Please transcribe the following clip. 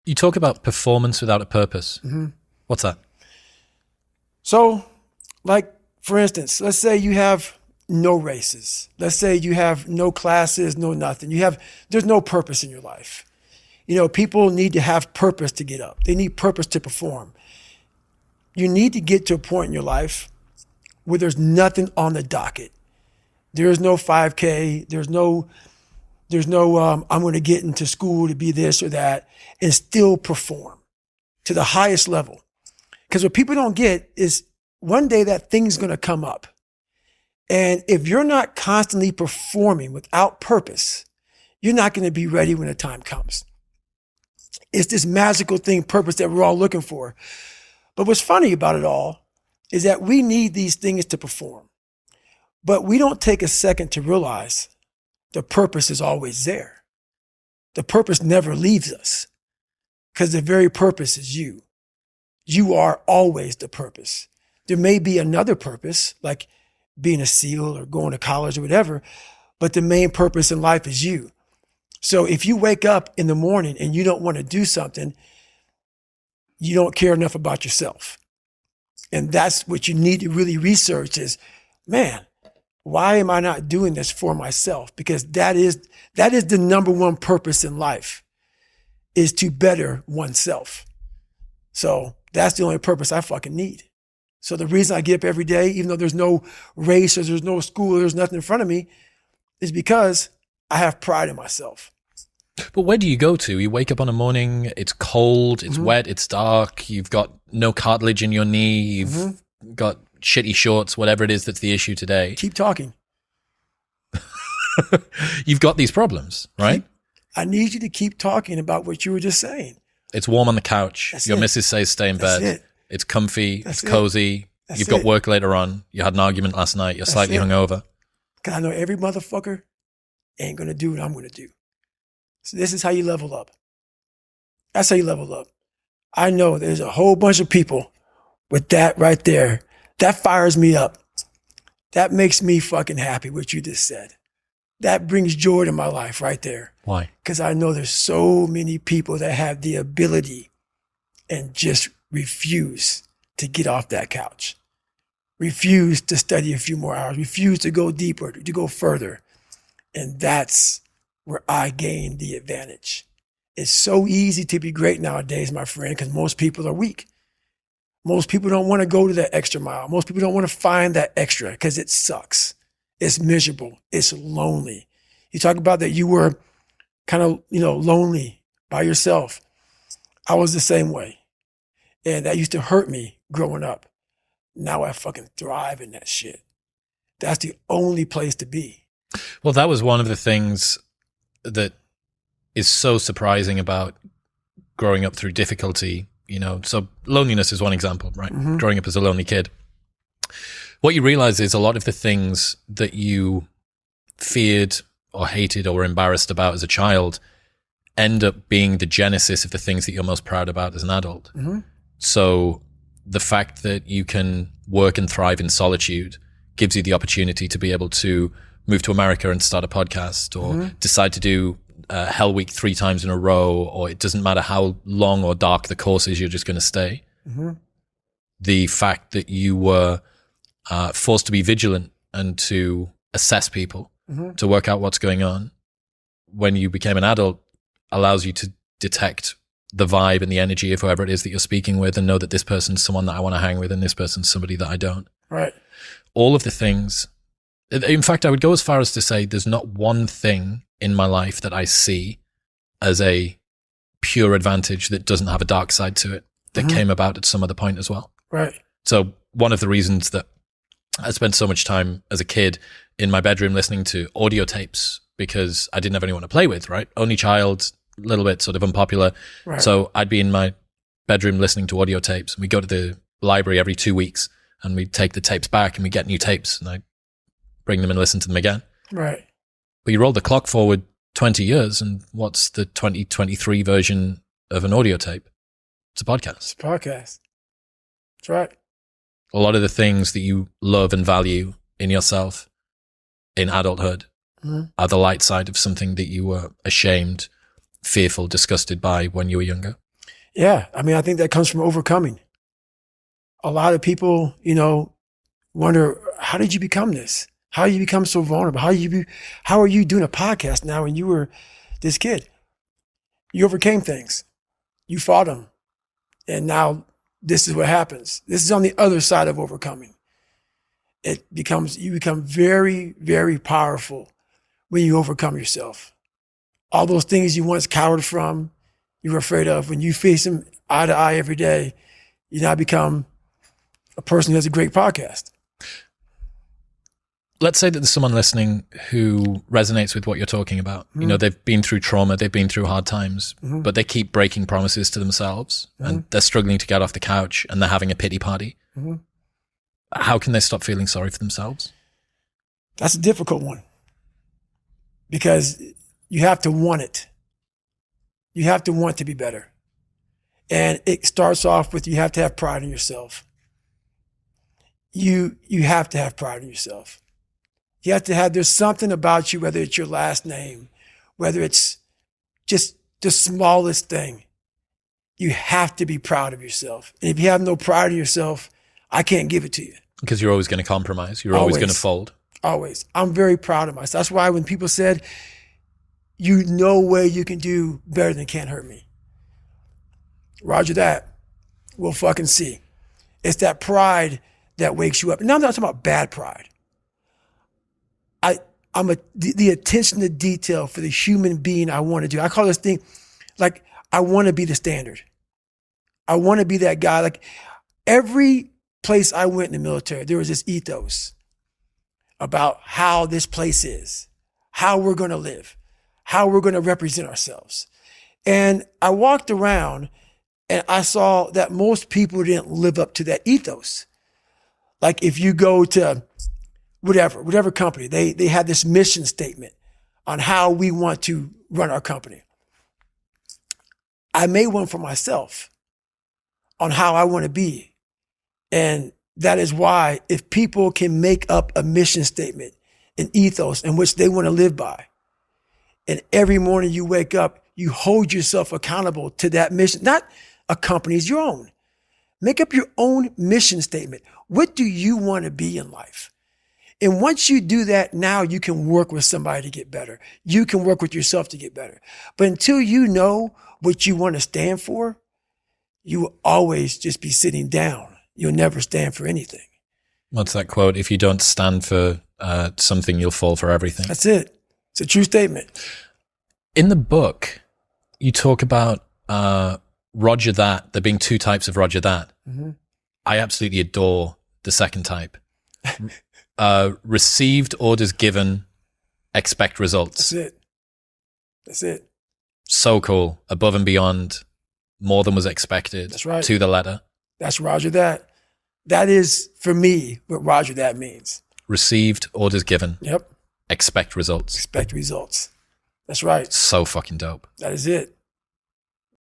You talk about performance without a purpose. Mm-hmm. What's that? So, like, for instance, let's say you have no races. Let's say you have no classes, no nothing. There's no purpose in your life. People need to have purpose to get up. They need purpose to perform. You need to get to a point in your life where there's nothing on the docket. There is no 5K. There's no I'm going to get into school to be this or that and still perform to the highest level. Because what people don't get is one day that thing's going to come up. And if you're not constantly performing without purpose, you're not going to be ready when the time comes. It's this magical thing, purpose, that we're all looking for. But what's funny about it all is that we need these things to perform. But we don't take a second to realize the purpose is always there. The purpose never leaves us because the very purpose is you. You are always the purpose. There may be another purpose, like being a SEAL or going to college or whatever, but the main purpose in life is you. So if you wake up in the morning and you don't want to do something, you don't care enough about yourself. And that's what you need to really research is, man, why am I not doing this for myself? Because that is the number one purpose in life, is to better oneself. So that's the only purpose I fucking need. So the reason I get up every day, even though there's no race or there's no school, or there's nothing in front of me, is because I have pride in myself. But where do you go to? You wake up on a morning, it's cold, it's wet, it's dark, you've got no cartilage in your knee, you've got shitty shorts, whatever it is that's the issue today. Keep talking. You've got these problems, right? I need you to keep talking about what you were just saying. It's warm on the couch. That's Your it. missus says stay in That's bed. it. It's comfy. That's it's cozy. it. That's You've got it. work later on. You had an argument last night. You're slightly it. hungover. Because I know every motherfucker ain't going to do what I'm going to do. So this is how you level up. That's how you level up. I know there's a whole bunch of people with that right there. That fires me up. That makes me fucking happy, what you just said. That brings joy to my life right there. Why? Because I know there's so many people that have the ability and just refuse to get off that couch. Refuse to study a few more hours. Refuse to go deeper, to go further. And that's where I gain the advantage. It's so easy to be great nowadays, my friend, because most people are weak. Most people don't want to go to that extra mile. Most people don't want to find that extra because it sucks. It's miserable. It's lonely. You talk about that you were kind of, lonely by yourself. I was the same way. And that used to hurt me growing up. Now I fucking thrive in that shit. That's the only place to be. Well, that was one of the things that is so surprising about growing up through difficulty, So loneliness is one example, right? Mm-hmm. Growing up as a lonely kid. What you realize is a lot of the things that you feared or hated or embarrassed about as a child end up being the genesis of the things that you're most proud about as an adult. Mm-hmm. So the fact that you can work and thrive in solitude gives you the opportunity to be able to move to America and start a podcast, or decide to do Hell Week 3 times in a row, or it doesn't matter how long or dark the course is, you're just going to stay. Mm-hmm. The fact that you were forced to be vigilant and to assess people, to work out what's going on when you became an adult, allows you to detect the vibe and the energy of whoever it is that you're speaking with, and know that this person's someone that I want to hang with and this person's somebody that I don't. Right. All of the things. In fact, I would go as far as to say there's not one thing in my life that I see as a pure advantage that doesn't have a dark side to it that came about at some other point as well. Right. So one of the reasons that I spent so much time as a kid in my bedroom listening to audio tapes, because I didn't have anyone to play with, right? Only child, a little bit sort of unpopular. Right. So I'd be in my bedroom listening to audio tapes. We go to the library every 2 weeks and we take the tapes back and we get new tapes, and I bring them and listen to them again. Right. But you roll the clock forward 20 years, and what's the 2023 version of an audio tape? It's a podcast. It's a podcast. That's right. A lot of the things that you love and value in yourself in adulthood are the light side of something that you were ashamed, fearful, disgusted by when you were younger. Yeah. I mean, I think that comes from overcoming. A lot of people, wonder, how did you become this? How did you become so vulnerable? How are you doing a podcast now when you were this kid? You overcame things. You fought them. And now this is what happens. This is on the other side of overcoming. You become very, very powerful when you overcome yourself. All those things you once cowered from, you were afraid of, when you face them eye to eye every day, you now become a person who has a great podcast. Let's say that there's someone listening who resonates with what you're talking about. Mm-hmm. They've been through trauma, they've been through hard times, Mm-hmm. but they keep breaking promises to themselves, and they're struggling to get off the couch, and they're having a pity party. Mm-hmm. How can they stop feeling sorry for themselves? That's a difficult one, because you have to want it. You have to want to be better. And it starts off with, you have to have pride in yourself. You have to have pride in yourself. You have to have, there's something about you, whether it's your last name, whether it's just the smallest thing. You have to be proud of yourself. And if you have no pride in yourself, I can't give it to you. Because you're always going to compromise. You're always going to fold. Always. I'm very proud of myself. That's why when people said, no way you can do better than Can't Hurt Me. Roger that. We'll fucking see. It's that pride that wakes you up. Now I'm not talking about bad pride. The attention to detail for the human being I want to do. I call this thing, like, I want to be the standard. I want to be that guy. Like, every place I went in the military, there was this ethos about how this place is, how we're going to live, how we're going to represent ourselves. And I walked around and I saw that most people didn't live up to that ethos. Like, if you go to whatever company, they had this mission statement on how we want to run our company. I made one for myself on how I want to be. And that is why, if people can make up a mission statement, an ethos in which they want to live by, and every morning you wake up, you hold yourself accountable to that mission, not a company's, your own. Make up your own mission statement. What do you want to be in life? And once you do that, now you can work with somebody to get better. You can work with yourself to get better. But until you know what you want to stand for, you will always just be sitting down. You'll never stand for anything. What's that quote? If you don't stand for something, you'll fall for everything. That's it. It's a true statement. In the book, you talk about Roger that, there being two types of Roger that. Mm-hmm. I absolutely adore the second type. Received, orders given, expect results. That's it. So cool. Above and beyond, more than was expected. That's right. To the letter. That's Roger that. That is, for me, what Roger that means. Received, orders given. Yep. Expect results. Expect results. That's right. So fucking dope. That is it.